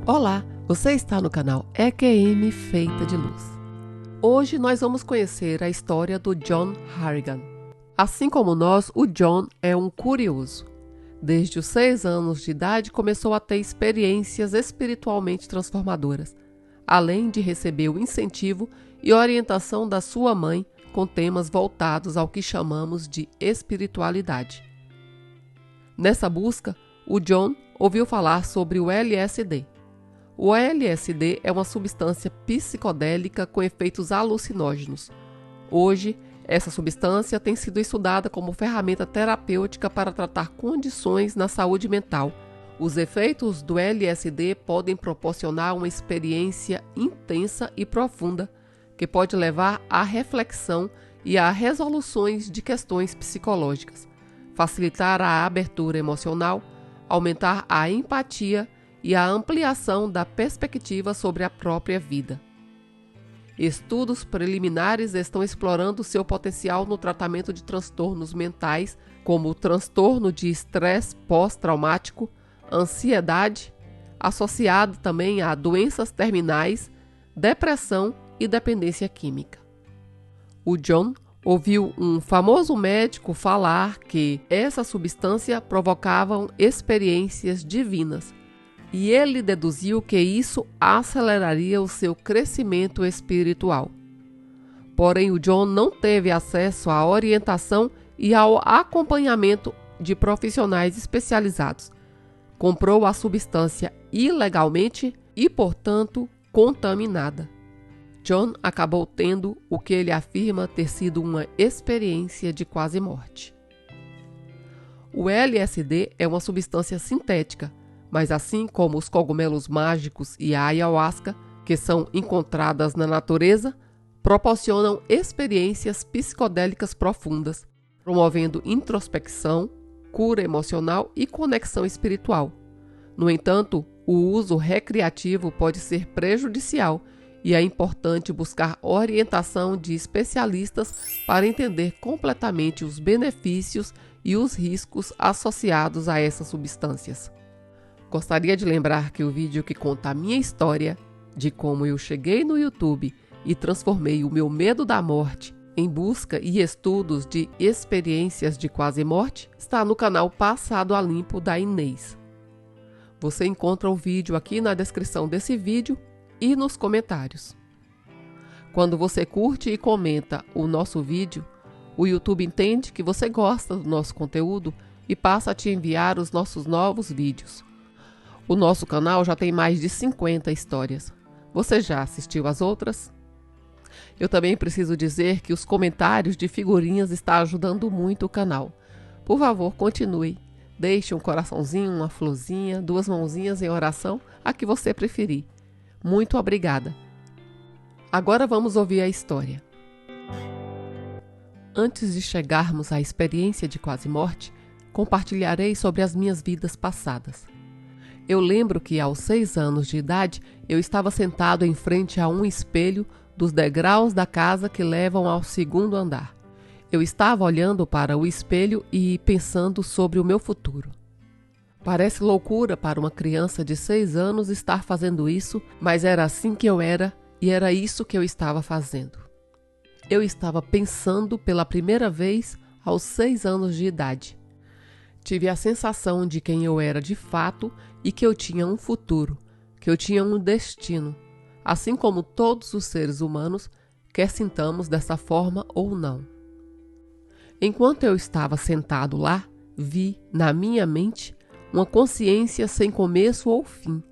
Olá, você está no canal EQM Feita de Luz. Hoje nós vamos conhecer a história do John Harrigan. Assim como nós, o John é um curioso. Desde os 6 anos de idade começou a ter experiências espiritualmente transformadoras, além de receber o incentivo e orientação da sua mãe com temas voltados ao que chamamos de espiritualidade. Nessa busca, o John ouviu falar sobre o LSD. O LSD é uma substância psicodélica com efeitos alucinógenos. Hoje, essa substância tem sido estudada como ferramenta terapêutica para tratar condições na saúde mental. Os efeitos do LSD podem proporcionar uma experiência intensa e profunda, que pode levar à reflexão e a resoluções de questões psicológicas, facilitar a abertura emocional, aumentar a empatia e a ampliação da perspectiva sobre a própria vida. Estudos preliminares estão explorando seu potencial no tratamento de transtornos mentais, como o transtorno de estresse pós-traumático, ansiedade, associado também a doenças terminais, depressão e dependência química. O John ouviu um famoso médico falar que essa substância provocava experiências divinas, e ele deduziu que isso aceleraria o seu crescimento espiritual. Porém, o John não teve acesso à orientação e ao acompanhamento de profissionais especializados. Comprou a substância ilegalmente e, portanto, contaminada. John acabou tendo o que ele afirma ter sido uma experiência de quase morte. O LSD é uma substância sintética, mas assim como os cogumelos mágicos e a ayahuasca, que são encontradas na natureza, proporcionam experiências psicodélicas profundas, promovendo introspecção, cura emocional e conexão espiritual. No entanto, o uso recreativo pode ser prejudicial e é importante buscar orientação de especialistas para entender completamente os benefícios e os riscos associados a essas substâncias. Gostaria de lembrar que o vídeo que conta a minha história de como eu cheguei no YouTube e transformei o meu medo da morte em busca e estudos de experiências de quase morte está no canal Passado a Limpo da Inês. Você encontra o vídeo aqui na descrição desse vídeo e nos comentários. Quando você curte e comenta o nosso vídeo, o YouTube entende que você gosta do nosso conteúdo e passa a te enviar os nossos novos vídeos. O nosso canal já tem mais de 50 histórias. Você já assistiu às outras? Eu também preciso dizer que os comentários de figurinhas estão ajudando muito o canal. Por favor, continue. Deixe um coraçãozinho, uma florzinha, 2 mãozinhas em oração, a que você preferir. Muito obrigada. Agora vamos ouvir a história. Antes de chegarmos à experiência de quase morte, compartilharei sobre as minhas vidas passadas. Eu lembro que aos 6 anos de idade eu estava sentado em frente a um espelho dos degraus da casa que levam ao 2º andar. Eu estava olhando para o espelho e pensando sobre o meu futuro. Parece loucura para uma criança de 6 anos estar fazendo isso, mas era assim que eu era e era isso que eu estava fazendo. Eu estava pensando pela primeira vez aos 6 anos de idade. Tive a sensação de quem eu era de fato e que eu tinha um futuro, que eu tinha um destino, assim como todos os seres humanos, quer sintamos dessa forma ou não. Enquanto eu estava sentado lá, vi, na minha mente, uma consciência sem começo ou fim.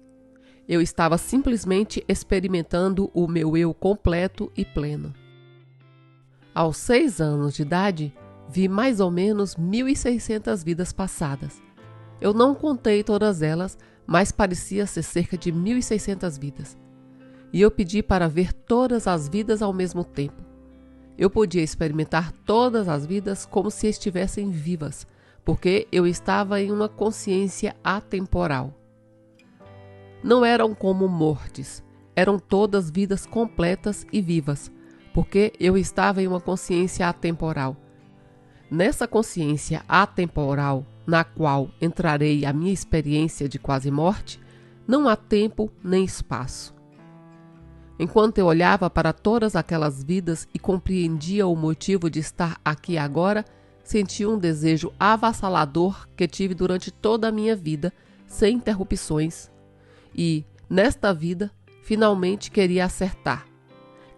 Eu estava simplesmente experimentando o meu eu completo e pleno. Aos 6 anos de idade, vi mais ou menos 1.600 vidas passadas. Eu não contei todas elas, mas parecia ser cerca de 1.600 vidas. E eu pedi para ver todas as vidas ao mesmo tempo. Eu podia experimentar todas as vidas como se estivessem vivas, porque eu estava em uma consciência atemporal. Não eram como mortes, eram todas vidas completas e vivas, porque eu estava em uma consciência atemporal. Nessa consciência atemporal, na qual entrarei a minha experiência de quase morte, Não há tempo nem espaço. Enquanto eu olhava para todas aquelas vidas e compreendia o motivo de estar aqui agora, senti um desejo avassalador que tive durante toda a minha vida, sem interrupções. E, nesta vida, finalmente queria acertar.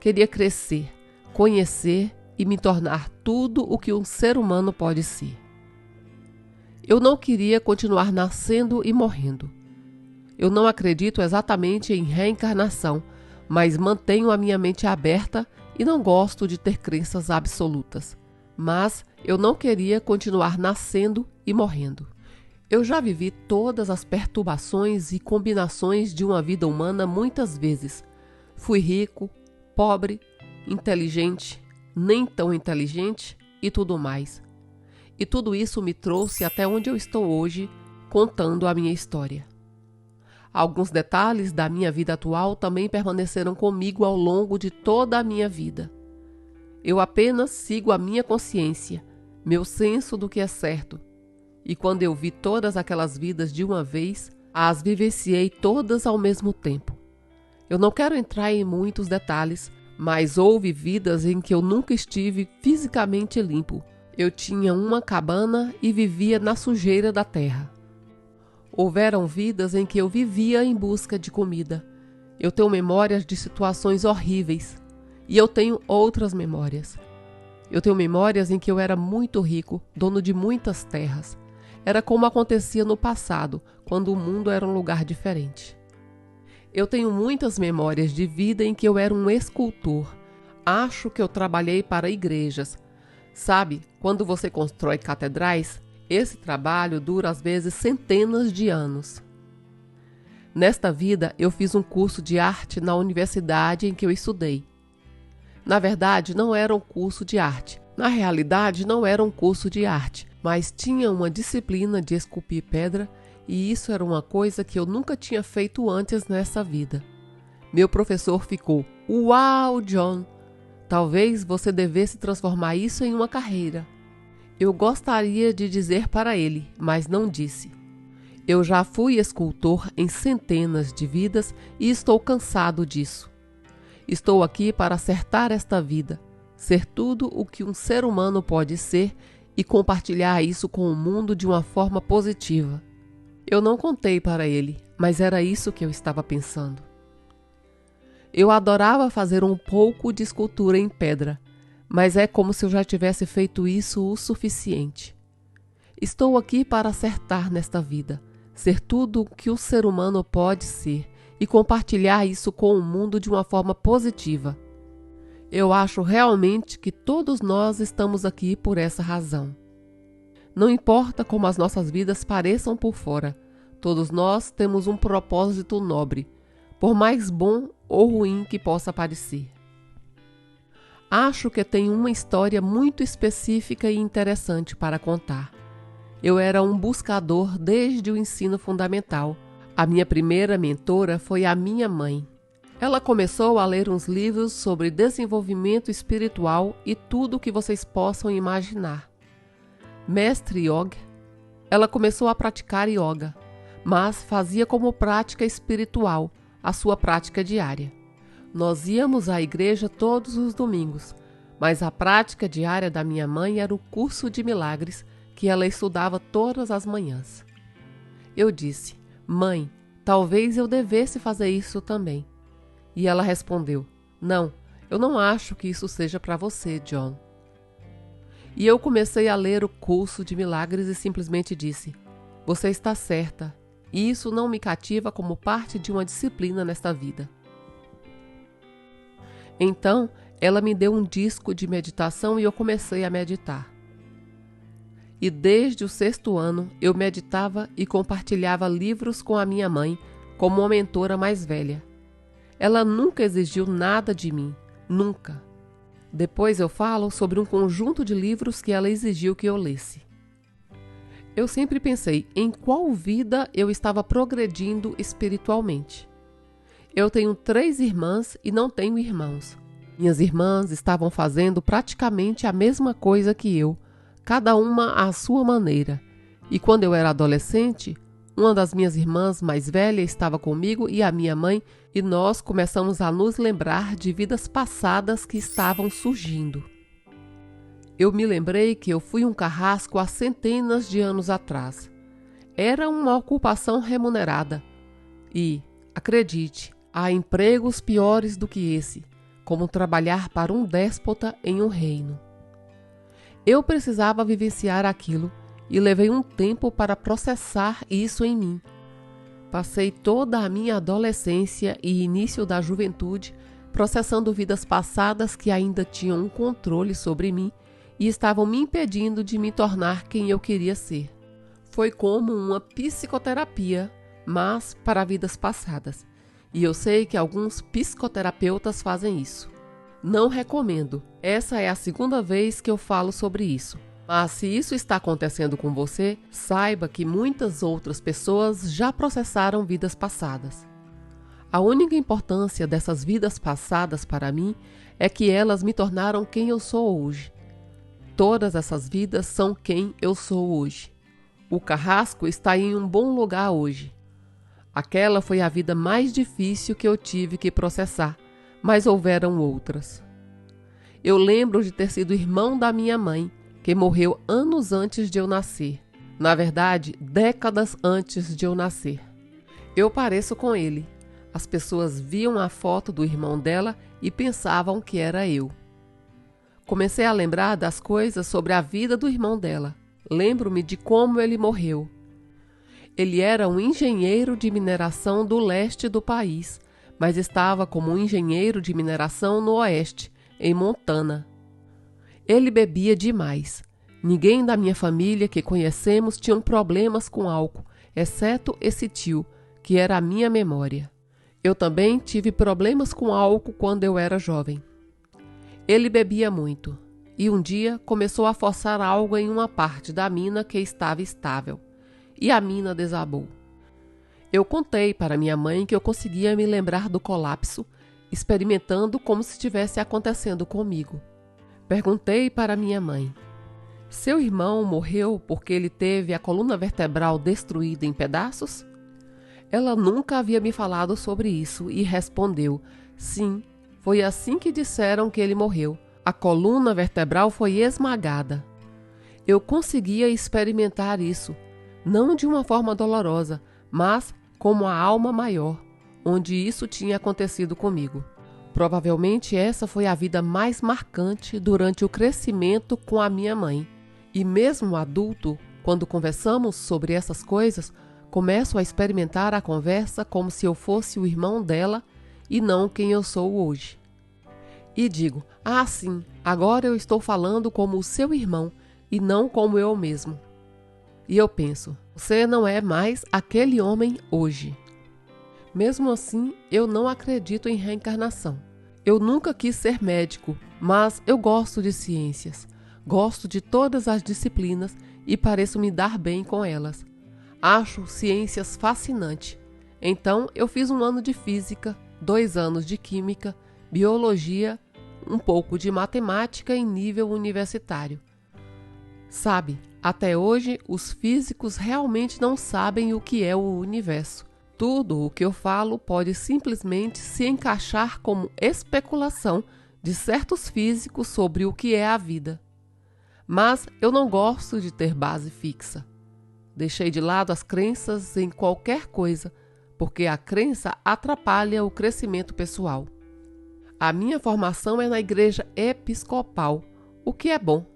Queria crescer, conhecer e me tornar tudo o que um ser humano pode ser. Eu não queria continuar nascendo e morrendo. Eu não acredito exatamente em reencarnação, mas mantenho a minha mente aberta e não gosto de ter crenças absolutas. Mas eu não queria continuar nascendo e morrendo. Eu já vivi todas as perturbações e combinações de uma vida humana muitas vezes. Fui rico, pobre, inteligente, nem tão inteligente e tudo mais. E tudo isso me trouxe até onde eu estou hoje, contando a minha história. Alguns detalhes da minha vida atual também permaneceram comigo ao longo de toda a minha vida. Eu apenas sigo a minha consciência, meu senso do que é certo. E quando eu vi todas aquelas vidas de uma vez, as vivenciei todas ao mesmo tempo. Eu não quero entrar em muitos detalhes, mas houve vidas em que eu nunca estive fisicamente limpo. Eu tinha uma cabana e vivia na sujeira da terra. Houveram vidas em que eu vivia em busca de comida. Eu tenho memórias de situações horríveis. E eu tenho outras memórias. Eu tenho memórias em que eu era muito rico, dono de muitas terras. Era como acontecia no passado, quando o mundo era um lugar diferente. Eu tenho muitas memórias de vida em que eu era um escultor. Acho que eu trabalhei para igrejas. Sabe, quando você constrói catedrais, esse trabalho dura às vezes centenas de anos. Nesta vida, eu fiz um curso de arte na universidade em que eu estudei. Na verdade, não era um curso de arte. Na realidade, não era um curso de arte, mas tinha uma disciplina de esculpir pedra e isso era uma coisa que eu nunca tinha feito antes nessa vida. Meu professor ficou: "Uau, John! Talvez você devesse transformar isso em uma carreira." Eu gostaria de dizer para ele, mas não disse. Eu já fui escultor em centenas de vidas e estou cansado disso. Estou aqui para acertar esta vida, ser tudo o que um ser humano pode ser e compartilhar isso com o mundo de uma forma positiva. Eu não contei para ele, mas era isso que eu estava pensando. Eu adorava fazer um pouco de escultura em pedra, mas é como se eu já tivesse feito isso o suficiente. Estou aqui para acertar nesta vida, ser tudo o que o ser humano pode ser e compartilhar isso com o mundo de uma forma positiva. Eu acho realmente que todos nós estamos aqui por essa razão. Não importa como as nossas vidas pareçam por fora, todos nós temos um propósito nobre, por mais bom ou ruim que possa parecer. Acho que tenho uma história muito específica e interessante para contar. Eu era um buscador desde o ensino fundamental. A minha primeira mentora foi a minha mãe. Ela começou a ler uns livros sobre desenvolvimento espiritual e tudo o que vocês possam imaginar. Mestre Yoga, ela começou a praticar yoga, mas fazia como prática espiritual, a sua prática diária. Nós íamos à igreja todos os domingos, mas a prática diária da minha mãe era o curso de milagres que ela estudava todas as manhãs. Eu disse: "Mãe, talvez eu devesse fazer isso também." E ela respondeu: "Não, eu não acho que isso seja para você, John." E eu comecei a ler o curso de milagres e simplesmente disse: "Você está certa, e isso não me cativa como parte de uma disciplina nesta vida." Então, ela me deu um disco de meditação e eu comecei a meditar. E desde o 6º ano, eu meditava e compartilhava livros com a minha mãe como uma mentora mais velha. Ela nunca exigiu nada de mim, nunca. Depois eu falo sobre um conjunto de livros que ela exigiu que eu lesse. Eu sempre pensei em qual vida eu estava progredindo espiritualmente. Eu tenho 3 irmãs e não tenho irmãos. Minhas irmãs estavam fazendo praticamente a mesma coisa que eu, cada uma à sua maneira. E quando eu era adolescente, Uma das minhas irmãs mais velhas estava comigo e a minha mãe, e nós começamos a nos lembrar de vidas passadas que estavam surgindo. Eu me lembrei que eu fui um carrasco há centenas de anos atrás. Era uma ocupação remunerada. E, acredite, há empregos piores do que esse, como trabalhar para um déspota em um reino. Eu precisava vivenciar aquilo e levei um tempo para processar isso em mim. Passei toda a minha adolescência e início da juventude processando vidas passadas que ainda tinham um controle sobre mim e estavam me impedindo de me tornar quem eu queria ser. Foi como uma psicoterapia, mas para vidas passadas. E eu sei que alguns psicoterapeutas fazem isso. Não recomendo. Essa é a segunda vez que eu falo sobre isso. Mas se isso está acontecendo com você, saiba que muitas outras pessoas já processaram vidas passadas. A única importância dessas vidas passadas para mim é que elas me tornaram quem eu sou hoje. Todas essas vidas são quem eu sou hoje. O carrasco está em um bom lugar hoje. Aquela foi a vida mais difícil que eu tive que processar, mas houveram outras. Eu lembro de ter sido irmão da minha mãe, que morreu anos antes de eu nascer. Na verdade, décadas antes de eu nascer. Eu pareço com ele. As pessoas viam a foto do irmão dela e pensavam que era eu. Comecei a lembrar das coisas sobre a vida do irmão dela. Lembro-me de como ele morreu. Ele era um engenheiro de mineração do leste do país, mas estava como um engenheiro de mineração no oeste, em Montana. Ele bebia demais. Ninguém da minha família que conhecemos tinha problemas com álcool, exceto esse tio, que era a minha memória. Eu também tive problemas com álcool quando eu era jovem. Ele bebia muito, e um dia começou a forçar algo em uma parte da mina que estava estável, e a mina desabou. Eu contei para minha mãe que eu conseguia me lembrar do colapso, experimentando como se estivesse acontecendo comigo. Perguntei para minha mãe: seu irmão morreu porque ele teve a coluna vertebral destruída em pedaços? Ela nunca havia me falado sobre isso e respondeu: sim, foi assim que disseram que ele morreu. A coluna vertebral foi esmagada. Eu conseguia experimentar isso, não de uma forma dolorosa, mas como a alma maior, onde isso tinha acontecido comigo. Provavelmente essa foi a vida mais marcante durante o crescimento com a minha mãe. E mesmo adulto, quando conversamos sobre essas coisas, começo a experimentar a conversa como se eu fosse o irmão dela e não quem eu sou hoje. E digo: ah, sim, agora eu estou falando como o seu irmão e não como eu mesmo. E eu penso: você não é mais aquele homem hoje. Mesmo assim, eu não acredito em reencarnação. Eu nunca quis ser médico, mas eu gosto de ciências. Gosto de todas as disciplinas e pareço me dar bem com elas. Acho ciências fascinante. Então, eu fiz 1 ano de física, 2 anos de química, biologia, um pouco de matemática em nível universitário. Sabe, até hoje os físicos realmente não sabem o que é o universo. Tudo o que eu falo pode simplesmente se encaixar como especulação de certos físicos sobre o que é a vida. Mas eu não gosto de ter base fixa. Deixei de lado as crenças em qualquer coisa, porque a crença atrapalha o crescimento pessoal. A minha formação é na igreja episcopal, o que é bom.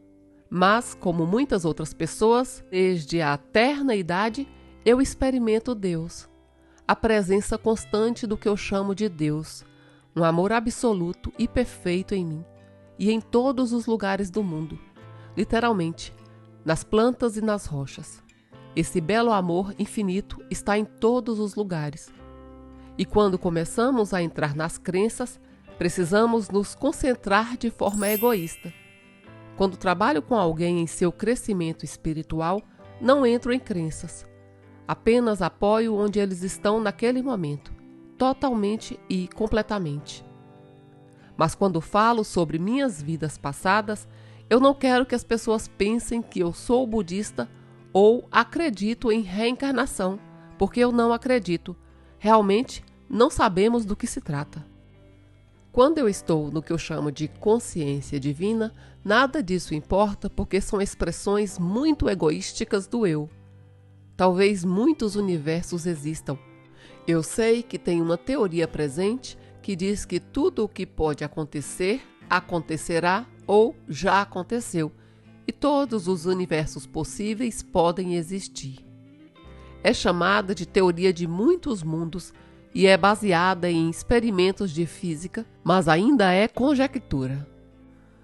Mas, como muitas outras pessoas, desde a terna idade, eu experimento Deus. A presença constante do que eu chamo de Deus, um amor absoluto e perfeito em mim e em todos os lugares do mundo, literalmente, nas plantas e nas rochas. Esse belo amor infinito está em todos os lugares. E quando começamos a entrar nas crenças, precisamos nos concentrar de forma egoísta. Quando trabalho com alguém em seu crescimento espiritual, não entro em crenças. Apenas apoio onde eles estão naquele momento, totalmente e completamente. Mas quando falo sobre minhas vidas passadas, eu não quero que as pessoas pensem que eu sou budista ou acredito em reencarnação, porque eu não acredito. Realmente, não sabemos do que se trata. Quando eu estou no que eu chamo de consciência divina, nada disso importa porque são expressões muito egoísticas do eu. Talvez muitos universos existam. Eu sei que tem uma teoria presente que diz que tudo o que pode acontecer, acontecerá ou já aconteceu, e todos os universos possíveis podem existir. É chamada de teoria de muitos mundos e é baseada em experimentos de física, mas ainda é conjectura.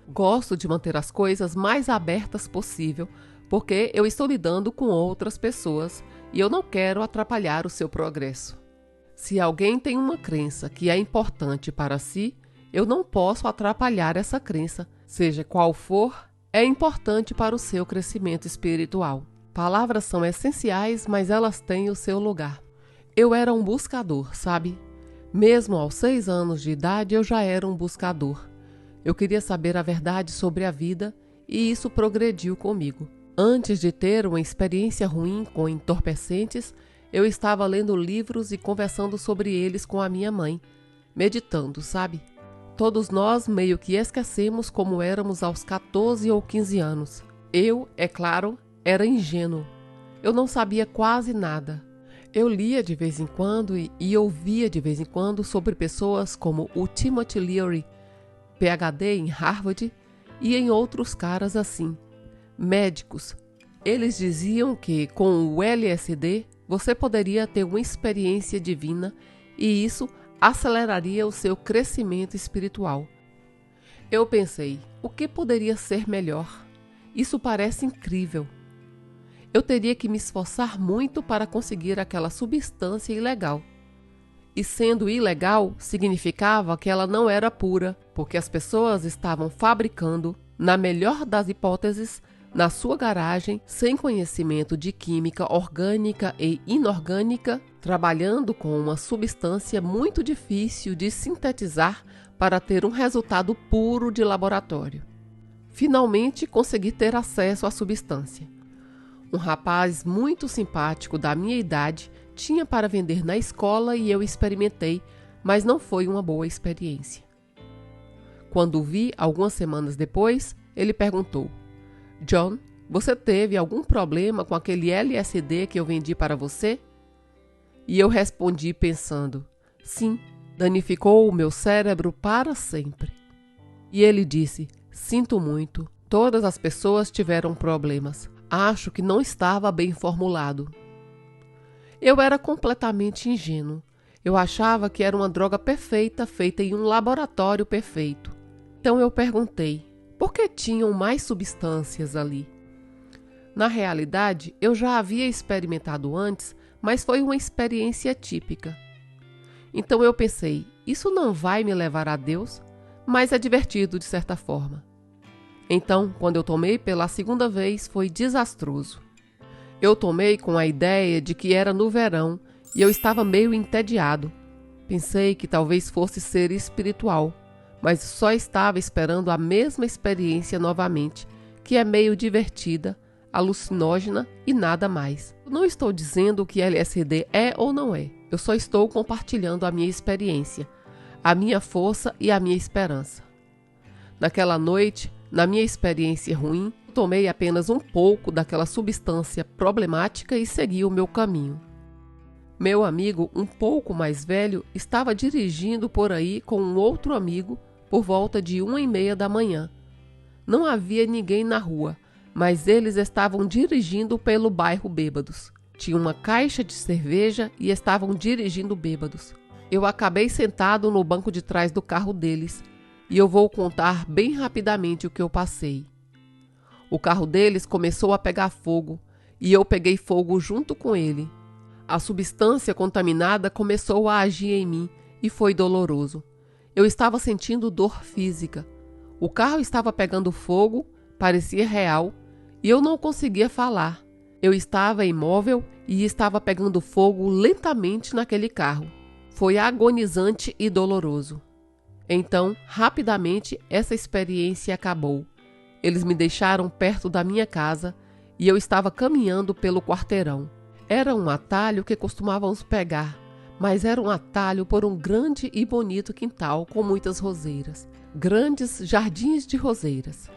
Gosto de manter as coisas mais abertas possível, porque eu estou lidando com outras pessoas e eu não quero atrapalhar o seu progresso. Se alguém tem uma crença que é importante para si, eu não posso atrapalhar essa crença, seja qual for, é importante para o seu crescimento espiritual. Palavras são essenciais, mas elas têm o seu lugar. Eu era um buscador, sabe? Mesmo aos 6 anos de idade, eu já era um buscador. Eu queria saber a verdade sobre a vida e isso progrediu comigo. Antes de ter uma experiência ruim com entorpecentes, eu estava lendo livros e conversando sobre eles com a minha mãe, meditando, sabe? Todos nós meio que esquecemos como éramos aos 14 ou 15 anos. Eu, é claro, era ingênuo. Eu não sabia quase nada. Eu lia de vez em quando e ouvia de vez em quando sobre pessoas como o Timothy Leary, PhD em Harvard, e em outros caras assim, médicos. Eles diziam que com o LSD você poderia ter uma experiência divina e isso aceleraria o seu crescimento espiritual. Eu pensei, o que poderia ser melhor? Isso parece incrível. Eu teria que me esforçar muito para conseguir aquela substância ilegal. E sendo ilegal, significava que ela não era pura, porque as pessoas estavam fabricando, na melhor das hipóteses, na sua garagem, sem conhecimento de química orgânica e inorgânica, trabalhando com uma substância muito difícil de sintetizar para ter um resultado puro de laboratório. Finalmente consegui ter acesso à substância. Um rapaz muito simpático da minha idade tinha para vender na escola e eu experimentei, mas não foi uma boa experiência. Quando o vi, algumas semanas depois, ele perguntou: John, você teve algum problema com aquele LSD que eu vendi para você? E eu respondi pensando: sim, danificou o meu cérebro para sempre. E ele disse: sinto muito, todas as pessoas tiveram problemas. Acho que não estava bem formulado. Eu era completamente ingênuo. Eu achava que era uma droga perfeita feita em um laboratório perfeito. Então eu perguntei, por que tinham mais substâncias ali? Na realidade, eu já havia experimentado antes, mas foi uma experiência típica. Então eu pensei, isso não vai me levar a Deus, mas é divertido de certa forma. Então, quando eu tomei pela segunda vez, foi desastroso. Eu tomei com a ideia de que era no verão e eu estava meio entediado. Pensei que talvez fosse ser espiritual, mas só estava esperando a mesma experiência novamente, que é meio divertida, alucinógena e nada mais. Eu não estou dizendo que LSD é ou não é, eu só estou compartilhando a minha experiência, a minha força e a minha esperança. Naquela noite, na minha experiência ruim, tomei apenas um pouco daquela substância problemática e segui o meu caminho. Meu amigo, um pouco mais velho, estava dirigindo por aí com um outro amigo por volta de 1h30 da manhã. Não havia ninguém na rua, mas eles estavam dirigindo pelo bairro bêbados. Tinha uma caixa de cerveja e estavam dirigindo bêbados. Eu acabei sentado no banco de trás do carro deles e eu vou contar bem rapidamente o que eu passei. O carro deles começou a pegar fogo e eu peguei fogo junto com ele. A substância contaminada começou a agir em mim e foi doloroso. Eu estava sentindo dor física. O carro estava pegando fogo, parecia real, e eu não conseguia falar. Eu estava imóvel e estava pegando fogo lentamente naquele carro. Foi agonizante e doloroso. Então, rapidamente, essa experiência acabou. Eles me deixaram perto da minha casa e eu estava caminhando pelo quarteirão. Era um atalho que costumávamos pegar, mas era um atalho por um grande e bonito quintal com muitas roseiras, grandes jardins de roseiras.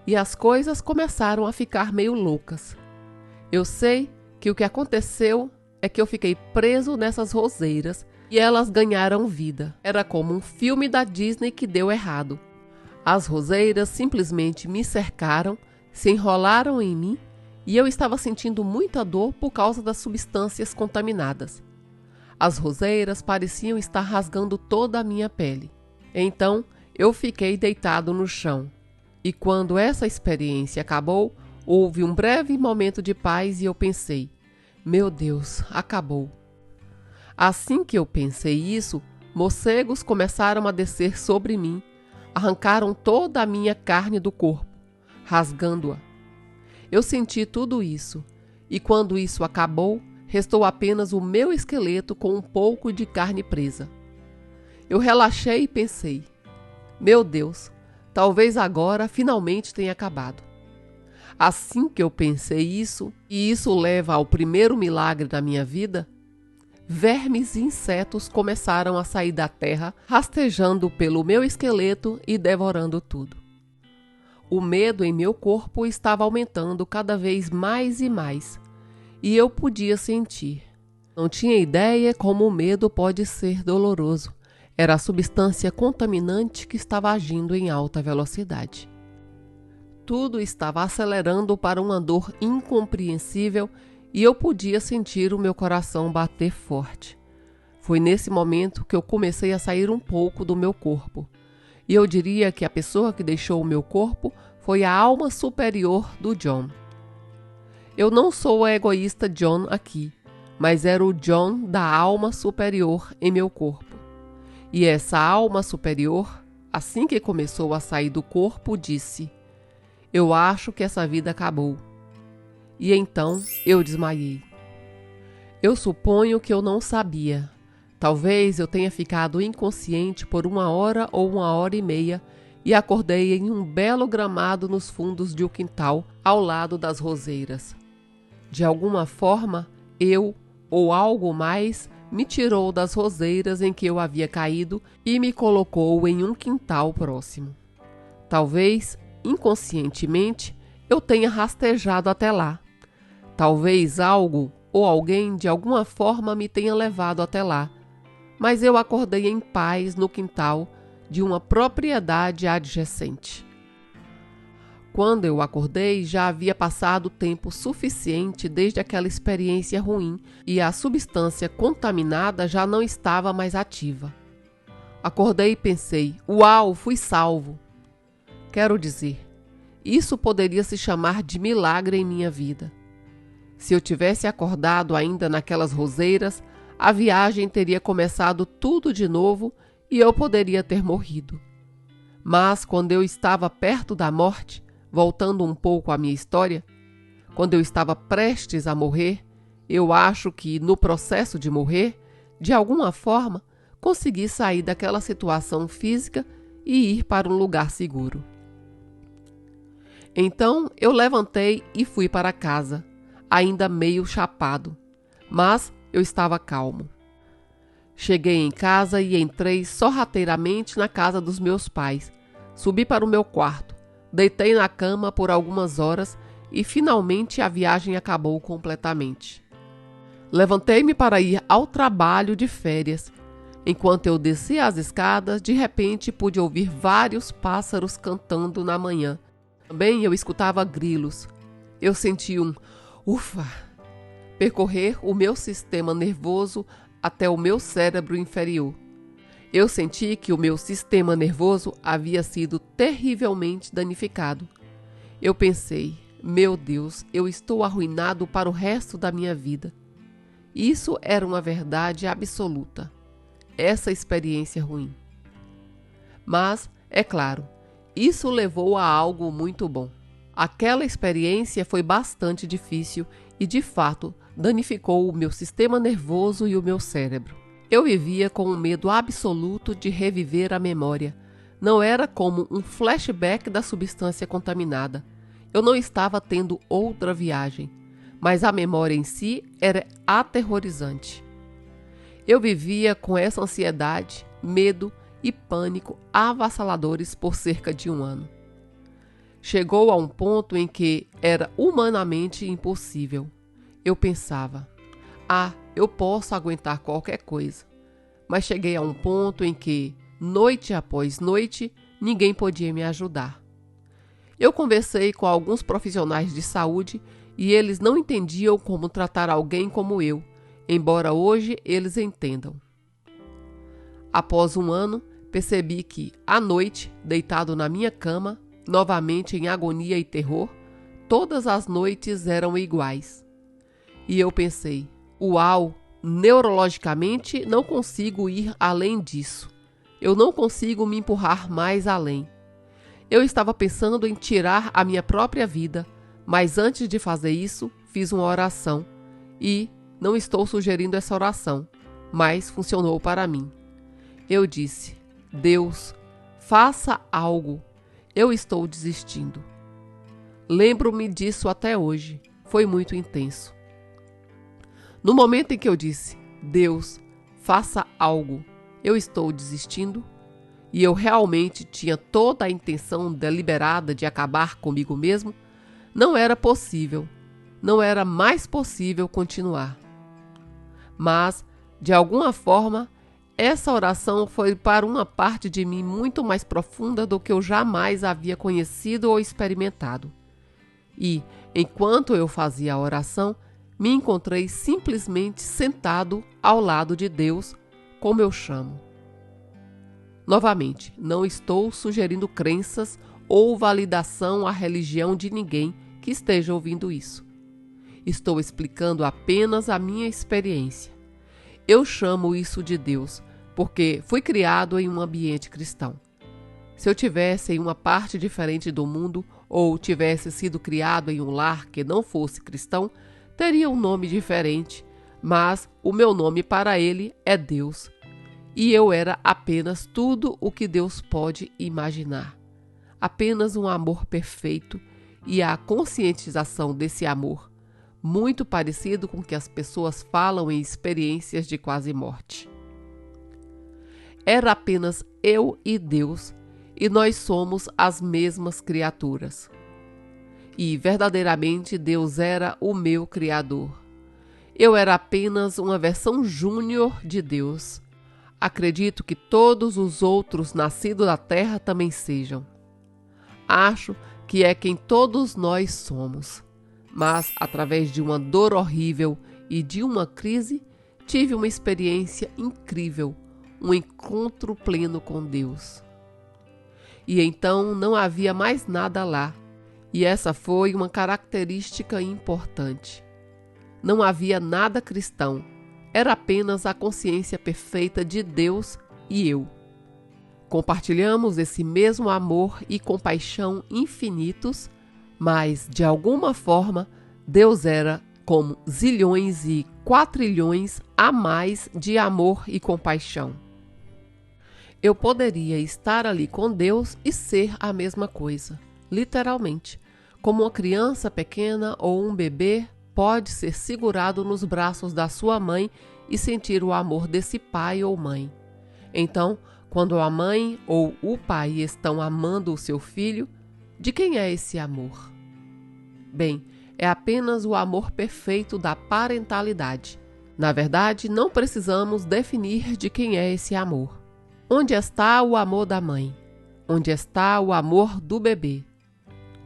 E as coisas começaram a ficar meio loucas. Eu sei que o que aconteceu é que eu fiquei preso nessas roseiras e elas ganharam vida. Era como um filme da Disney que deu errado. As roseiras simplesmente me cercaram, se enrolaram em mim e eu estava sentindo muita dor por causa das substâncias contaminadas. As roseiras pareciam estar rasgando toda a minha pele. Então, eu fiquei deitado no chão. E quando essa experiência acabou, houve um breve momento de paz e eu pensei: meu Deus, acabou. Assim que eu pensei isso, morcegos começaram a descer sobre mim, arrancaram toda a minha carne do corpo, rasgando-a. Eu senti tudo isso, e quando isso acabou, restou apenas o meu esqueleto com um pouco de carne presa. Eu relaxei e pensei: meu Deus, talvez agora finalmente tenha acabado. Assim que eu pensei isso, e isso leva ao primeiro milagre da minha vida, vermes e insetos começaram a sair da terra, rastejando pelo meu esqueleto e devorando tudo. O medo em meu corpo estava aumentando cada vez mais e mais, e eu podia sentir. Não tinha ideia como o medo pode ser doloroso. Era a substância contaminante que estava agindo em alta velocidade. Tudo estava acelerando para uma dor incompreensível e eu podia sentir o meu coração bater forte. Foi nesse momento que eu comecei a sair um pouco do meu corpo. E eu diria que a pessoa que deixou o meu corpo foi a alma superior do John. Eu não sou o egoísta John aqui, mas era o John da alma superior em meu corpo. E essa alma superior, assim que começou a sair do corpo, disse: eu acho que essa vida acabou. E então eu desmaiei. Eu suponho que eu não sabia. Talvez eu tenha ficado inconsciente por 1 hora ou 1 hora e meia e acordei em um belo gramado nos fundos de um quintal ao lado das roseiras. De alguma forma, eu, ou algo mais, me tirou das roseiras em que eu havia caído e me colocou em um quintal próximo. Talvez, inconscientemente, eu tenha rastejado até lá. Talvez algo ou alguém de alguma forma me tenha levado até lá, mas eu acordei em paz no quintal de uma propriedade adjacente. Quando eu acordei, já havia passado tempo suficiente desde aquela experiência ruim e a substância contaminada já não estava mais ativa. Acordei e pensei: uau, fui salvo! Quero dizer, isso poderia se chamar de milagre em minha vida. Se eu tivesse acordado ainda naquelas roseiras, a viagem teria começado tudo de novo e eu poderia ter morrido. Mas quando eu estava perto da morte, voltando um pouco à minha história, quando eu estava prestes a morrer, eu acho que no processo de morrer, de alguma forma, consegui sair daquela situação física e ir para um lugar seguro. Então eu levantei e fui para casa, ainda meio chapado, mas eu estava calmo. Cheguei em casa e entrei sorrateiramente na casa dos meus pais. Subi para o meu quarto, deitei na cama por algumas horas e finalmente a viagem acabou completamente. Levantei-me para ir ao trabalho de férias. Enquanto eu descia as escadas, de repente pude ouvir vários pássaros cantando na manhã. Também eu escutava grilos. Eu senti um ufa percorrer o meu sistema nervoso até o meu cérebro inferior. Eu senti que o meu sistema nervoso havia sido terrivelmente danificado. Eu pensei: meu Deus, eu estou arruinado para o resto da minha vida. Isso era uma verdade absoluta. Essa experiência ruim. Mas, é claro, isso levou a algo muito bom. Aquela experiência foi bastante difícil e, de fato, danificou o meu sistema nervoso e o meu cérebro. Eu vivia com um medo absoluto de reviver a memória. Não era como um flashback da substância contaminada. Eu não estava tendo outra viagem. mas a memória em si era aterrorizante. Eu vivia com essa ansiedade, medo e pânico avassaladores por cerca de 1 ano. Chegou a um ponto em que era humanamente impossível. Eu pensava, eu posso aguentar qualquer coisa. Mas cheguei a um ponto em que, noite após noite, ninguém podia me ajudar. Eu conversei com alguns profissionais de saúde e eles não entendiam como tratar alguém como eu, embora hoje eles entendam. Após 1 ano, percebi que, à noite, deitado na minha cama, novamente em agonia e terror, todas as noites eram iguais. E eu pensei, uau, neurologicamente não consigo ir além disso. Eu não consigo me empurrar mais além. Eu estava pensando em tirar a minha própria vida, mas antes de fazer isso, fiz uma oração. E não estou sugerindo essa oração, mas funcionou para mim. Eu disse, Deus, faça algo. Eu estou desistindo. Lembro-me disso até hoje. Foi muito intenso. No momento em que eu disse, Deus, faça algo, eu estou desistindo, e eu realmente tinha toda a intenção deliberada de acabar comigo mesmo, não era possível, não era mais possível continuar. Mas, de alguma forma, essa oração foi para uma parte de mim muito mais profunda do que eu jamais havia conhecido ou experimentado. E, enquanto eu fazia a oração, me encontrei simplesmente sentado ao lado de Deus, como eu chamo. Novamente, não estou sugerindo crenças ou validação à religião de ninguém que esteja ouvindo isso. Estou explicando apenas a minha experiência. Eu chamo isso de Deus, porque fui criado em um ambiente cristão. Se eu tivesse em uma parte diferente do mundo ou tivesse sido criado em um lar que não fosse cristão, teria um nome diferente, mas o meu nome para ele é Deus. E eu era apenas tudo o que Deus pode imaginar. Apenas um amor perfeito e a conscientização desse amor, muito parecido com o que as pessoas falam em experiências de quase morte. Era apenas eu e Deus, e nós somos as mesmas criaturas. E verdadeiramente Deus era o meu Criador. Eu era apenas uma versão júnior de Deus. Acredito que todos os outros nascidos da terra também sejam. Acho que é quem todos nós somos. Mas, através de uma dor horrível e de uma crise, tive uma experiência incrível, um encontro pleno com Deus. E então não havia mais nada lá, e essa foi uma característica importante. Não havia nada cristão, era apenas a consciência perfeita de Deus e eu. Compartilhamos esse mesmo amor e compaixão infinitos, mas, de alguma forma, Deus era como zilhões e quatrilhões a mais de amor e compaixão. Eu poderia estar ali com Deus e ser a mesma coisa, literalmente, como uma criança pequena ou um bebê pode ser segurado nos braços da sua mãe e sentir o amor desse pai ou mãe. Então, quando a mãe ou o pai estão amando o seu filho, de quem é esse amor? Bem, é apenas o amor perfeito da parentalidade. Na verdade, não precisamos definir de quem é esse amor. Onde está o amor da mãe? Onde está o amor do bebê?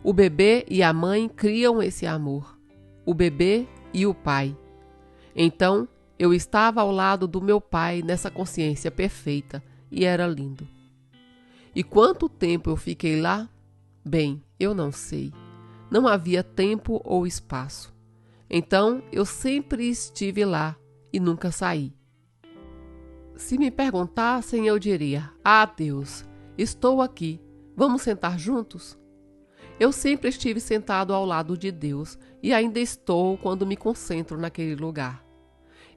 O bebê e a mãe criam esse amor. O bebê e o pai. Então, eu estava ao lado do meu pai nessa consciência perfeita e era lindo. E quanto tempo eu fiquei lá? Bem, eu não sei. Não havia tempo ou espaço. Então, eu sempre estive lá e nunca saí. Se me perguntassem, eu diria: "Ah, Deus, estou aqui. Vamos sentar juntos?" Eu sempre estive sentado ao lado de Deus e ainda estou quando me concentro naquele lugar.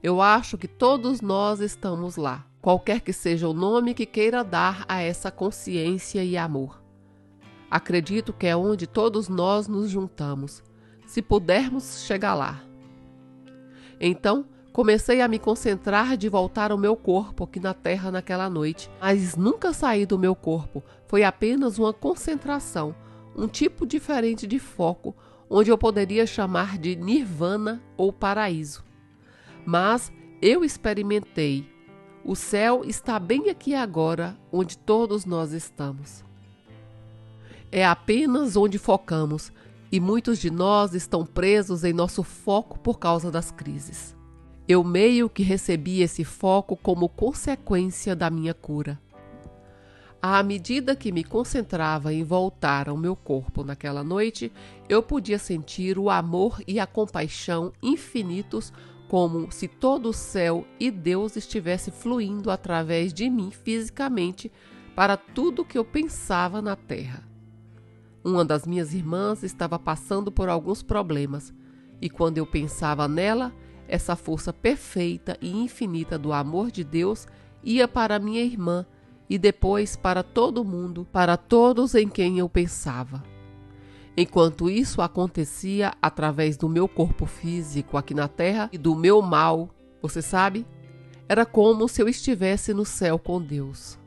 Eu acho que todos nós estamos lá, qualquer que seja o nome que queira dar a essa consciência e amor. Acredito que é onde todos nós nos juntamos, se pudermos chegar lá. Então, comecei a me concentrar de voltar ao meu corpo aqui na Terra naquela noite, mas nunca saí do meu corpo. Foi apenas uma concentração, um tipo diferente de foco, onde eu poderia chamar de nirvana ou paraíso. Mas eu experimentei. O céu está bem aqui agora, onde todos nós estamos. É apenas onde focamos, e muitos de nós estão presos em nosso foco por causa das crises. Eu meio que recebi esse foco como consequência da minha cura. À medida que me concentrava em voltar ao meu corpo naquela noite, eu podia sentir o amor e a compaixão infinitos, como se todo o céu e Deus estivesse fluindo através de mim fisicamente para tudo que eu pensava na terra. Uma das minhas irmãs estava passando por alguns problemas, e quando eu pensava nela, essa força perfeita e infinita do amor de Deus ia para minha irmã e depois para todo mundo, para todos em quem eu pensava. Enquanto isso acontecia através do meu corpo físico aqui na Terra e do meu mal, você sabe? Era como se eu estivesse no céu com Deus.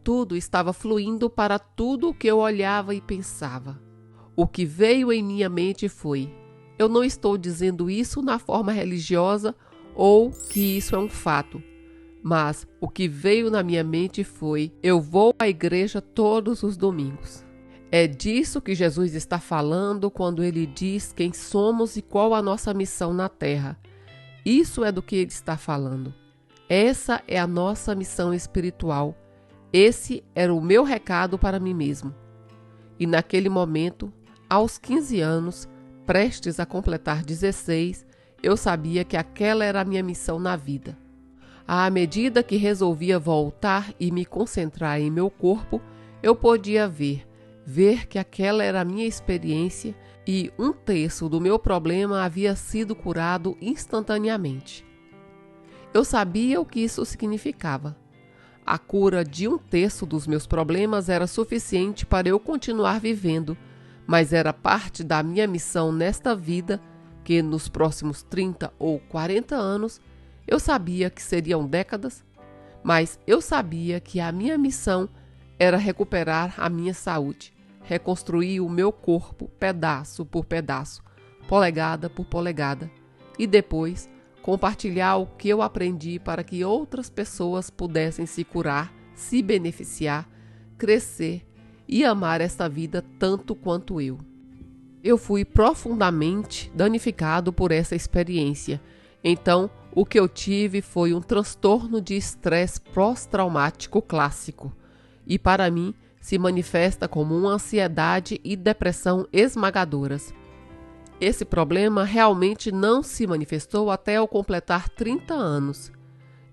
Tudo estava fluindo para tudo o que eu olhava e pensava. O que veio em minha mente foi: eu não estou dizendo isso na forma religiosa ou que isso é um fato, mas o que veio na minha mente foi: eu vou à igreja todos os domingos. É disso que Jesus está falando quando ele diz quem somos e qual a nossa missão na terra. Isso é do que ele está falando. Essa é a nossa missão espiritual. Esse era o meu recado para mim mesmo. E naquele momento, aos 15 anos, prestes a completar 16, eu sabia que aquela era a minha missão na vida. À medida que resolvia voltar e me concentrar em meu corpo, eu podia ver que aquela era a minha experiência e 1/3 do meu problema havia sido curado instantaneamente. Eu sabia o que isso significava. A cura de 1/3 dos meus problemas era suficiente para eu continuar vivendo, mas era parte da minha missão nesta vida que nos próximos 30 ou 40 anos, eu sabia que seriam décadas, mas eu sabia que a minha missão era recuperar a minha saúde, reconstruir o meu corpo pedaço por pedaço, polegada por polegada, e depois compartilhar o que eu aprendi para que outras pessoas pudessem se curar, se beneficiar, crescer e amar esta vida tanto quanto eu. Eu fui profundamente danificado por essa experiência, então o que eu tive foi um transtorno de estresse pós-traumático clássico, e para mim se manifesta como uma ansiedade e depressão esmagadoras. Esse problema realmente não se manifestou até eu completar 30 anos.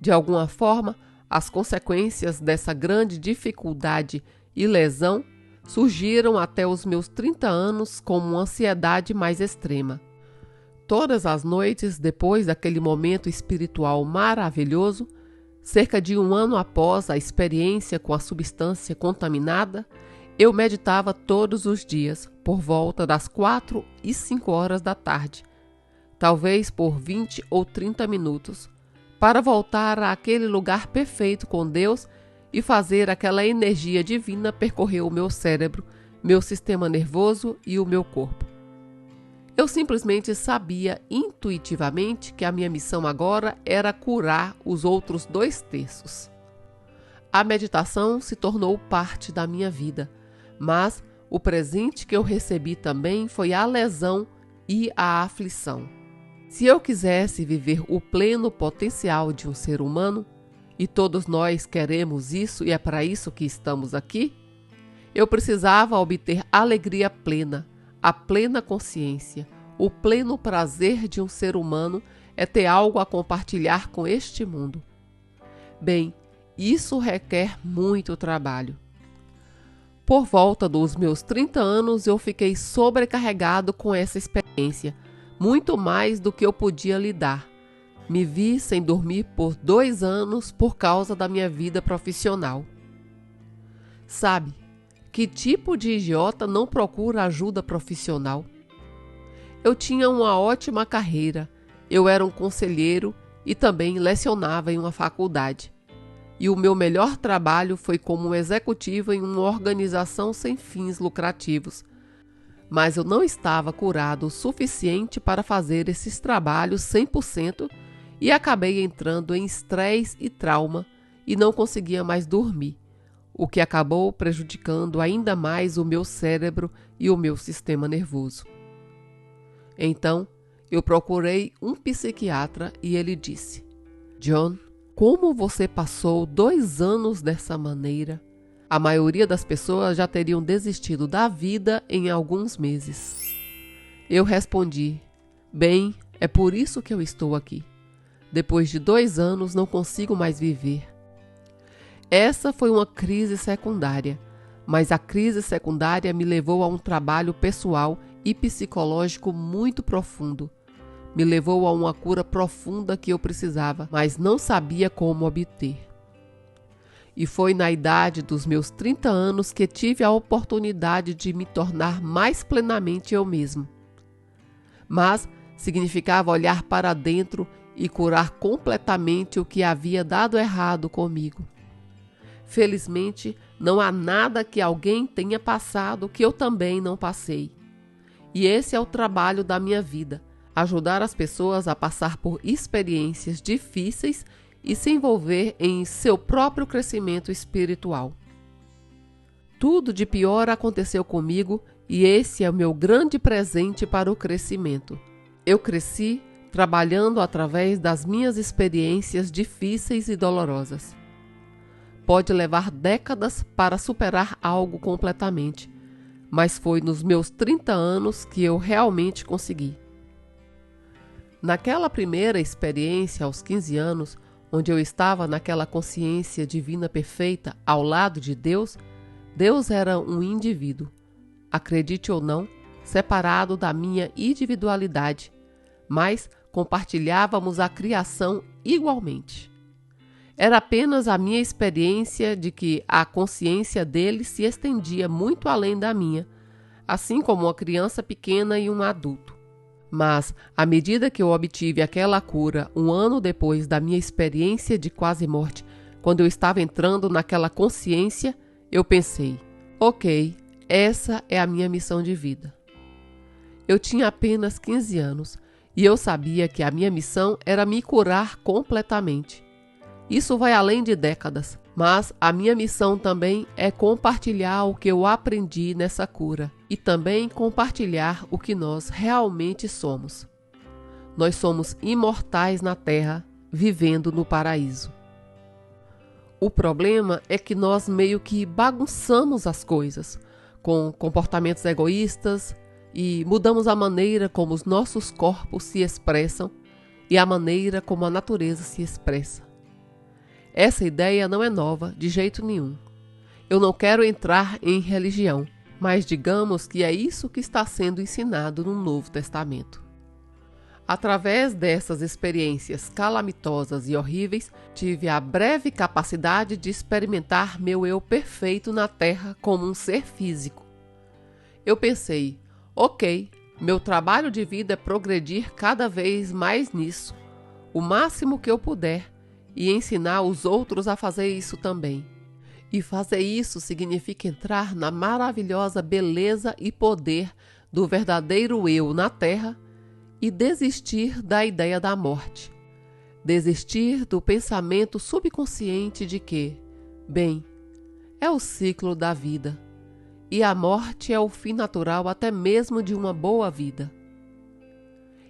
De alguma forma, as consequências dessa grande dificuldade e lesão surgiram até os meus 30 anos como uma ansiedade mais extrema. Todas as noites, depois daquele momento espiritual maravilhoso, cerca de 1 ano após a experiência com a substância contaminada, eu meditava todos os dias, por volta das 4 e 5 horas da tarde, talvez por 20 ou 30 minutos, para voltar àquele lugar perfeito com Deus e fazer aquela energia divina percorrer o meu cérebro, meu sistema nervoso e o meu corpo. Eu simplesmente sabia intuitivamente que a minha missão agora era curar os outros 2/3. A meditação se tornou parte da minha vida, mas o presente que eu recebi também foi a lesão e a aflição. Se eu quisesse viver o pleno potencial de um ser humano, e todos nós queremos isso e é para isso que estamos aqui, eu precisava obter alegria plena, a plena consciência, o pleno prazer de um ser humano é ter algo a compartilhar com este mundo. Bem, isso requer muito trabalho. Por volta dos meus 30 anos, eu fiquei sobrecarregado com essa experiência, muito mais do que eu podia lidar. Me vi sem dormir por 2 anos por causa da minha vida profissional. Sabe, que tipo de idiota não procura ajuda profissional? Eu tinha uma ótima carreira, Eu era um conselheiro e também lecionava em uma faculdade. E o meu melhor trabalho foi como um executivo em uma organização sem fins lucrativos. Mas eu não estava curado o suficiente para fazer esses trabalhos 100% e acabei entrando em estresse e trauma e não conseguia mais dormir, o que acabou prejudicando ainda mais o meu cérebro e o meu sistema nervoso. Então, eu procurei um psiquiatra e ele disse: John, como você passou 2 anos dessa maneira? A maioria das pessoas já teriam desistido da vida em alguns meses. Eu respondi: bem, é por isso que eu estou aqui. Depois de 2 anos não consigo mais viver. Essa foi uma crise secundária, mas a crise secundária me levou a um trabalho pessoal e psicológico muito profundo. Me levou a uma cura profunda que eu precisava, mas não sabia como obter. E foi na idade dos meus 30 anos que tive a oportunidade de me tornar mais plenamente eu mesmo. Mas significava olhar para dentro e curar completamente o que havia dado errado comigo. Felizmente, não há nada que alguém tenha passado que eu também não passei. E esse é o trabalho da minha vida: ajudar as pessoas a passar por experiências difíceis e se envolver em seu próprio crescimento espiritual. Tudo de pior aconteceu comigo e esse é o meu grande presente para o crescimento. Eu cresci trabalhando através das minhas experiências difíceis e dolorosas. Pode levar décadas para superar algo completamente, mas foi nos meus 30 anos que eu realmente consegui. Naquela primeira experiência, aos 15 anos, onde eu estava naquela consciência divina perfeita ao lado de Deus, Deus era um indivíduo, acredite ou não, separado da minha individualidade, mas compartilhávamos a criação igualmente. Era apenas a minha experiência de que a consciência dele se estendia muito além da minha, assim como uma criança pequena e um adulto. Mas, à medida que eu obtive aquela cura 1 ano depois da minha experiência de quase morte, quando eu estava entrando naquela consciência, eu pensei: ok, essa é a minha missão de vida. Eu tinha apenas 15 anos e eu sabia que a minha missão era me curar completamente. Isso vai além de décadas, mas a minha missão também é compartilhar o que eu aprendi nessa cura e também compartilhar o que nós realmente somos. Nós somos imortais na Terra, vivendo no paraíso. O problema é que nós meio que bagunçamos as coisas, com comportamentos egoístas, e mudamos a maneira como os nossos corpos se expressam e a maneira como a natureza se expressa. Essa ideia não é nova, de jeito nenhum. Eu não quero entrar em religião, mas digamos que é isso que está sendo ensinado no Novo Testamento. Através dessas experiências calamitosas e horríveis, tive a breve capacidade de experimentar meu eu perfeito na Terra como um ser físico. Eu pensei: ok, meu trabalho de vida é progredir cada vez mais nisso, o máximo que eu puder, e ensinar os outros a fazer isso também. E fazer isso significa entrar na maravilhosa beleza e poder do verdadeiro eu na Terra e desistir da ideia da morte. Desistir do pensamento subconsciente de que, bem, é o ciclo da vida e a morte é o fim natural até mesmo de uma boa vida.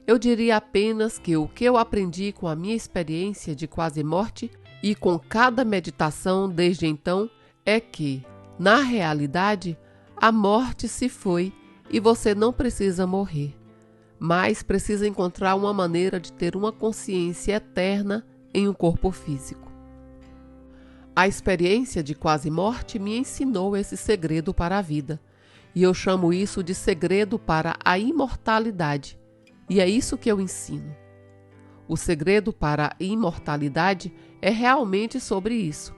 Eu diria apenas que o que eu aprendi com a minha experiência de quase morte e com cada meditação desde então é que, na realidade, a morte se foi e você não precisa morrer, mas precisa encontrar uma maneira de ter uma consciência eterna em um corpo físico. A experiência de quase morte me ensinou esse segredo para a vida, e eu chamo isso de segredo para a imortalidade. E é isso que eu ensino. O segredo para a imortalidade é realmente sobre isso.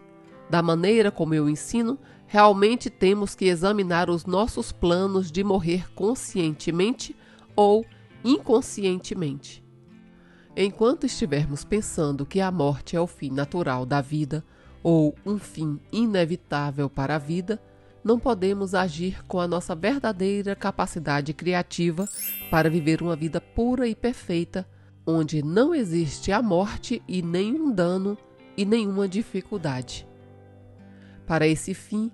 Da maneira como eu ensino, realmente temos que examinar os nossos planos de morrer conscientemente ou inconscientemente. Enquanto estivermos pensando que a morte é o fim natural da vida ou um fim inevitável para a vida, não podemos agir com a nossa verdadeira capacidade criativa para viver uma vida pura e perfeita, onde não existe a morte e nenhum dano e nenhuma dificuldade. Para esse fim,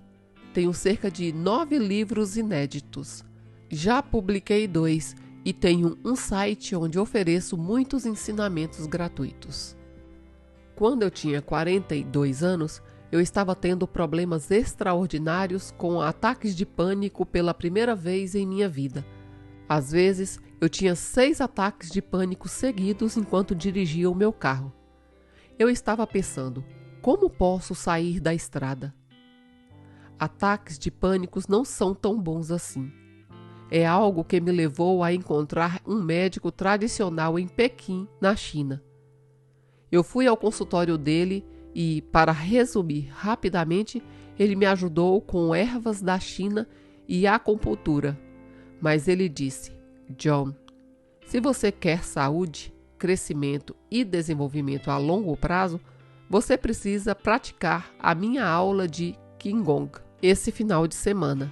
tenho cerca de 9 livros inéditos. Já publiquei 2 e tenho um site onde ofereço muitos ensinamentos gratuitos. Quando eu tinha 42 anos, eu estava tendo problemas extraordinários com ataques de pânico pela primeira vez em minha vida. Às vezes, eu tinha 6 ataques de pânico seguidos enquanto dirigia o meu carro. Eu estava pensando, como posso sair da estrada? Ataques de pânico não são tão bons assim. É algo que me levou a encontrar um médico tradicional em Pequim, na China. Eu fui ao consultório dele e, para resumir rapidamente, ele me ajudou com ervas da China e acupuntura. Mas ele disse, John, se você quer saúde, crescimento e desenvolvimento a longo prazo, você precisa praticar a minha aula de Qigong esse final de semana.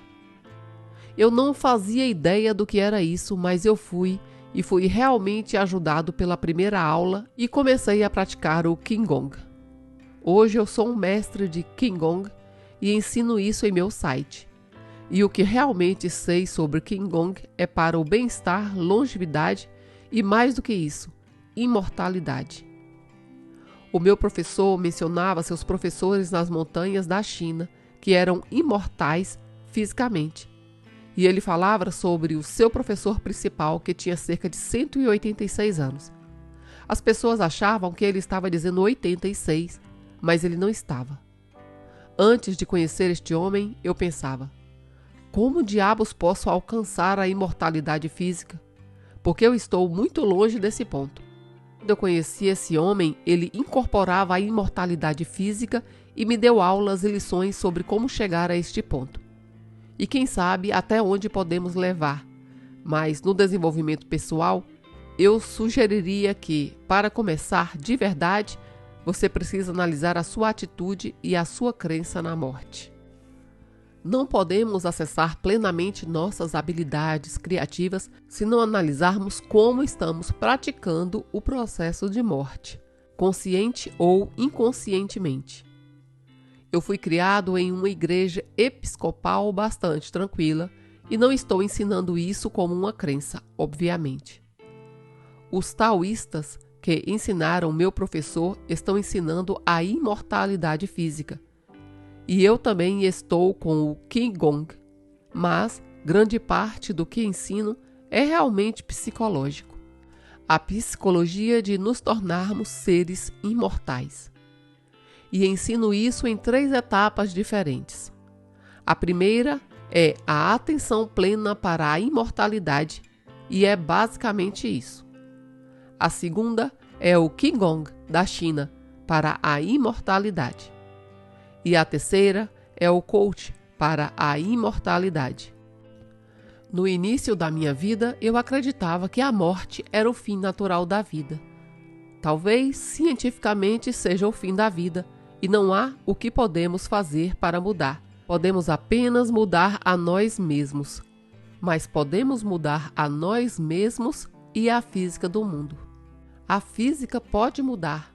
Eu não fazia ideia do que era isso, mas eu fui e fui realmente ajudado pela primeira aula e comecei a praticar o Qigong. Hoje eu sou um mestre de Qigong e ensino isso em meu site. E o que realmente sei sobre Qigong é para o bem-estar, longevidade e, mais do que isso, imortalidade. O meu professor mencionava seus professores nas montanhas da China, que eram imortais fisicamente. E ele falava sobre o seu professor principal, que tinha cerca de 186 anos. As pessoas achavam que ele estava dizendo 86, mas ele não estava. Antes de conhecer este homem, eu pensava, como diabos posso alcançar a imortalidade física? Porque eu estou muito longe desse ponto. Quando eu conheci esse homem, ele incorporava a imortalidade física e me deu aulas e lições sobre como chegar a este ponto. E quem sabe até onde podemos levar. Mas no desenvolvimento pessoal, eu sugeriria que, para começar de verdade, você precisa analisar a sua atitude e a sua crença na morte. Não podemos acessar plenamente nossas habilidades criativas se não analisarmos como estamos praticando o processo de morte, consciente ou inconscientemente. Eu fui criado em uma igreja episcopal bastante tranquila e não estou ensinando isso como uma crença, obviamente. Os taoístas que ensinaram meu professor estão ensinando a imortalidade física. E eu também estou com o Qigong, mas grande parte do que ensino é realmente psicológico. A psicologia de nos tornarmos seres imortais. E ensino isso em 3 etapas diferentes. A primeira é a atenção plena para a imortalidade, e é basicamente isso. A segunda é o Qigong da China para a imortalidade. E a terceira é o coach para a imortalidade. No início da minha vida, eu acreditava que a morte era o fim natural da vida. Talvez cientificamente seja o fim da vida, e não há o que podemos fazer para mudar. Podemos apenas mudar a nós mesmos, mas podemos mudar a nós mesmos e a física do mundo. A física pode mudar.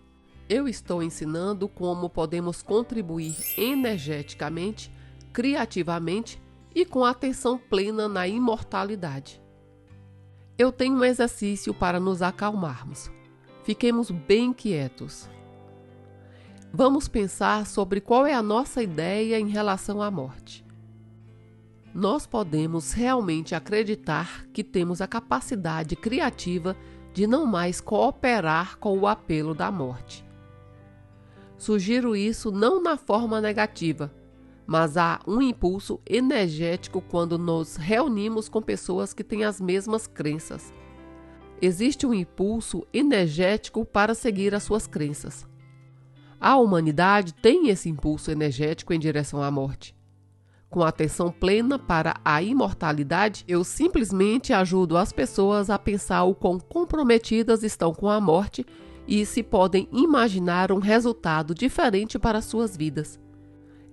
Eu estou ensinando como podemos contribuir energeticamente, criativamente e com atenção plena na imortalidade. Eu tenho um exercício para nos acalmarmos. Fiquemos bem quietos. Vamos pensar sobre qual é a nossa ideia em relação à morte. Nós podemos realmente acreditar que temos a capacidade criativa de não mais cooperar com o apelo da morte. Sugiro isso não na forma negativa, mas há um impulso energético quando nos reunimos com pessoas que têm as mesmas crenças. Existe um impulso energético para seguir as suas crenças. A humanidade tem esse impulso energético em direção à morte. com atenção plena para a imortalidade, eu simplesmente ajudo as pessoas a pensar o quão comprometidas estão com a morte e se podem imaginar um resultado diferente para suas vidas.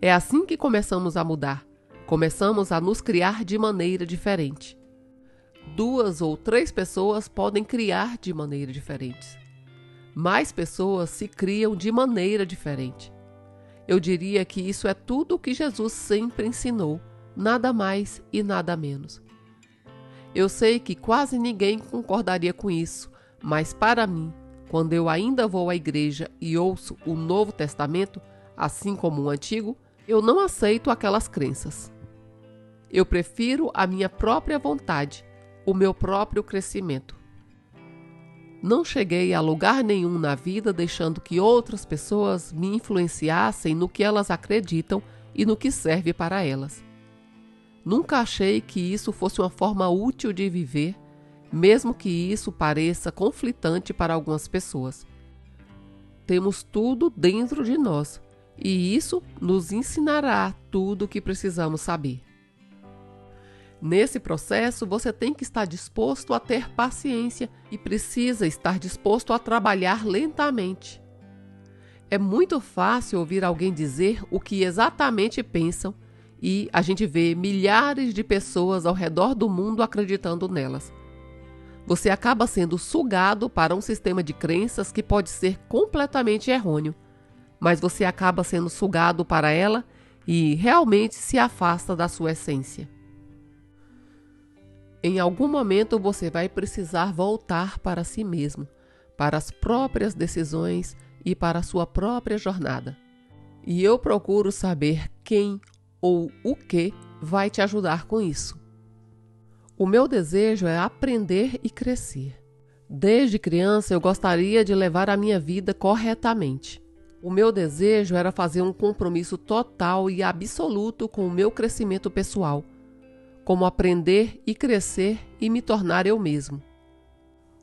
É assim que começamos a mudar. Começamos a nos criar de maneira diferente. 2 ou 3 pessoas podem criar de maneira diferente. Mais pessoas se criam de maneira diferente. Eu diria que isso é tudo o que Jesus sempre ensinou, nada mais e nada menos. Eu sei que quase ninguém concordaria com isso, mas para mim, quando eu ainda vou à igreja e ouço o Novo Testamento, assim como o Antigo, eu não aceito aquelas crenças. Eu prefiro a minha própria vontade, o meu próprio crescimento. Não cheguei a lugar nenhum na vida deixando que outras pessoas me influenciassem no que elas acreditam e no que serve para elas. Nunca achei que isso fosse uma forma útil de viver, mesmo que isso pareça conflitante para algumas pessoas. Temos tudo dentro de nós, e isso nos ensinará tudo o que precisamos saber. Nesse processo, você tem que estar disposto a ter paciência e precisa estar disposto a trabalhar lentamente. É muito fácil ouvir alguém dizer o que exatamente pensam e a gente vê milhares de pessoas ao redor do mundo acreditando nelas. Você acaba sendo sugado para um sistema de crenças que pode ser completamente errôneo, mas você acaba sendo sugado para ela e realmente se afasta da sua essência. Em algum momento você vai precisar voltar para si mesmo, para as próprias decisões e para a sua própria jornada. E eu procuro saber quem ou o que vai te ajudar com isso. O meu desejo é aprender e crescer. Desde criança eu gostaria de levar a minha vida corretamente. O meu desejo era fazer um compromisso total e absoluto com o meu crescimento pessoal, como aprender e crescer e me tornar eu mesmo.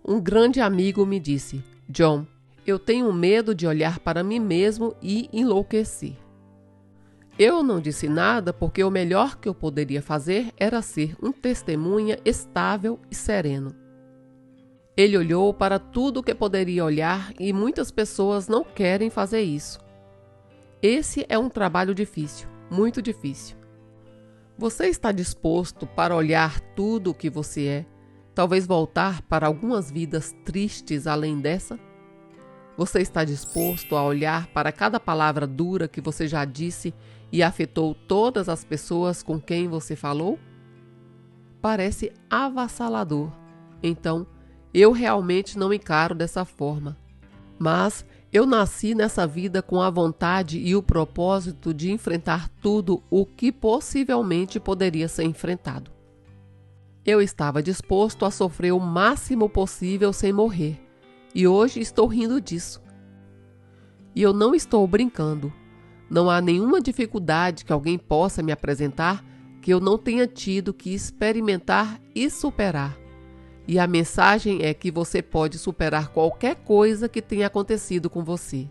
Um grande amigo me disse: John, eu tenho medo de olhar para mim mesmo e enlouquecer. Eu não disse nada porque o melhor que eu poderia fazer era ser um testemunha estável e sereno. Ele olhou para tudo o que poderia olhar e muitas pessoas não querem fazer isso. Esse é um trabalho difícil, muito difícil. Você está disposto para olhar tudo o que você é, talvez voltar para algumas vidas tristes além dessa? Você está disposto a olhar para cada palavra dura que você já disse e afetou todas as pessoas com quem você falou? Parece avassalador. Então, eu realmente não encaro dessa forma. Mas eu nasci nessa vida com a vontade e o propósito de enfrentar tudo o que possivelmente poderia ser enfrentado. Eu estava disposto a sofrer o máximo possível sem morrer, e hoje estou rindo disso. E eu não estou brincando. Não há nenhuma dificuldade que alguém possa me apresentar que eu não tenha tido que experimentar e superar. E a mensagem é que você pode superar qualquer coisa que tenha acontecido com você.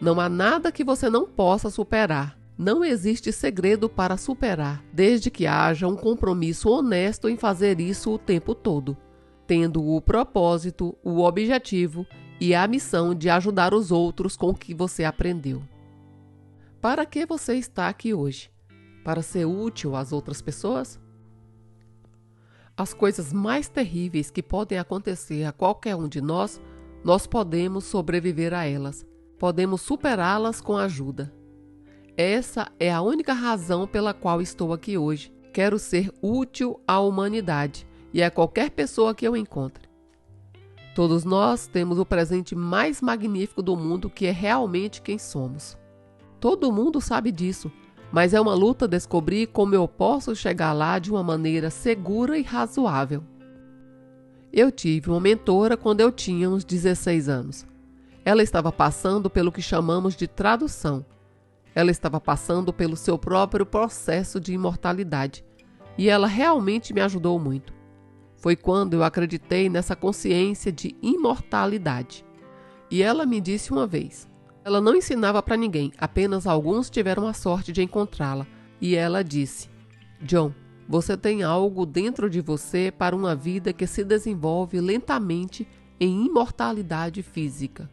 Não há nada que você não possa superar. Não existe segredo para superar, desde que haja um compromisso honesto em fazer isso o tempo todo, tendo o propósito, o objetivo e a missão de ajudar os outros com o que você aprendeu. Para que você está aqui hoje? Para ser útil às outras pessoas? As coisas mais terríveis que podem acontecer a qualquer um de nós, nós podemos sobreviver a elas. Podemos superá-las com ajuda. Essa é a única razão pela qual estou aqui hoje. Quero ser útil à humanidade e a qualquer pessoa que eu encontre. Todos nós temos o presente mais magnífico do mundo, que é realmente quem somos. Todo mundo sabe disso. Mas é uma luta descobrir como eu posso chegar lá de uma maneira segura e razoável. Eu tive uma mentora quando eu tinha uns 16 anos. Ela estava passando pelo que chamamos de tradução. Ela estava passando pelo seu próprio processo de imortalidade. E ela realmente me ajudou muito. Foi quando eu acreditei nessa consciência de imortalidade. E ela me disse uma vez: ela não ensinava para ninguém, apenas alguns tiveram a sorte de encontrá-la. E ela disse: John, você tem algo dentro de você para uma vida que se desenvolve lentamente em imortalidade física.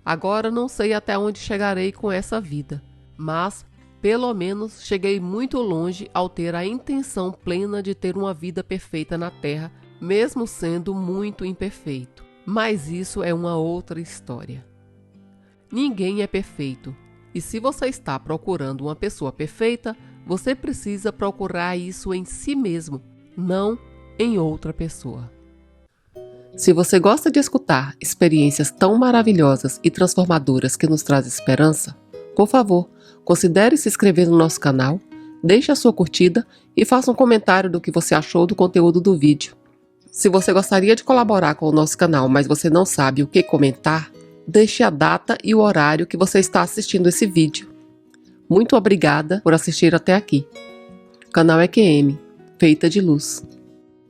Agora não sei até onde chegarei com essa vida, mas pelo menos cheguei muito longe ao ter a intenção plena de ter uma vida perfeita na Terra, mesmo sendo muito imperfeito. Mas isso é uma outra história. Ninguém é perfeito, e se você está procurando uma pessoa perfeita, você precisa procurar isso em si mesmo, não em outra pessoa. Se você gosta de escutar experiências tão maravilhosas e transformadoras que nos traz esperança, por favor, considere se inscrever no nosso canal, deixe a sua curtida e faça um comentário do que você achou do conteúdo do vídeo. Se você gostaria de colaborar com o nosso canal, mas você não sabe o que comentar, deixe a data e o horário que você está assistindo esse vídeo. Muito obrigada por assistir até aqui. O canal EQM, feita de luz.